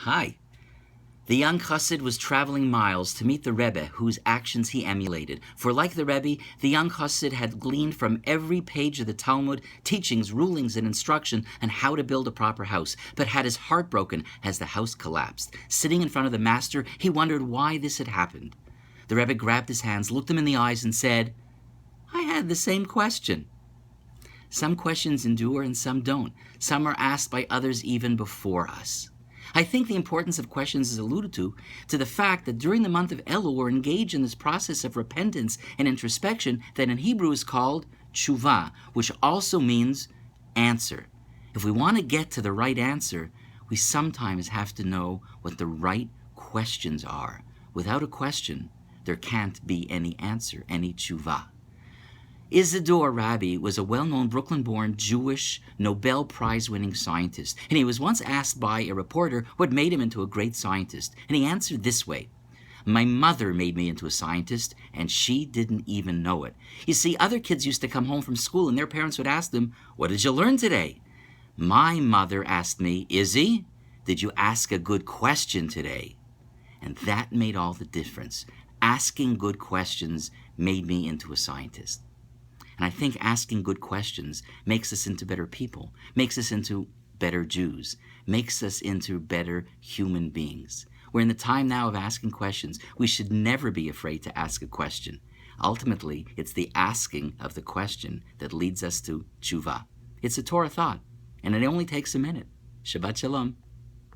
Hi. The young chassid was traveling miles to meet the Rebbe, whose actions he emulated. For like the Rebbe, the young chassid had gleaned from every page of the Talmud teachings, rulings, and instruction on how to build a proper house, but had his heart broken as the house collapsed. Sitting in front of the master, he wondered why this had happened. The Rebbe grabbed his hands, looked him in the eyes, and said, "I had the same question." Some questions endure and some don't. Some are asked by others even before us. I think the importance of questions is alluded to the fact that during the month of Elul we're engaged in this process of repentance and introspection that in Hebrew is called tshuva, which also means answer. If we want to get to the right answer, we sometimes have to know what the right questions are. Without a question, there can't be any answer, any tshuva. Isidore Rabi was a well-known Brooklyn-born Jewish Nobel Prize-winning scientist, and he was once asked by a reporter what made him into a great scientist, and he answered this way: "My mother made me into a scientist, and she didn't even know it." You see, other kids used to come home from school, and their parents would ask them, "What did you learn today?" My mother asked me, "Izzy, did you ask a good question today?" And that made all the difference. Asking good questions made me into a scientist. And I think asking good questions makes us into better people, makes us into better Jews, makes us into better human beings. We're in the time now of asking questions. We should never be afraid to ask a question. Ultimately, it's the asking of the question that leads us to tshuva. It's a Torah thought, and it only takes a minute. Shabbat Shalom.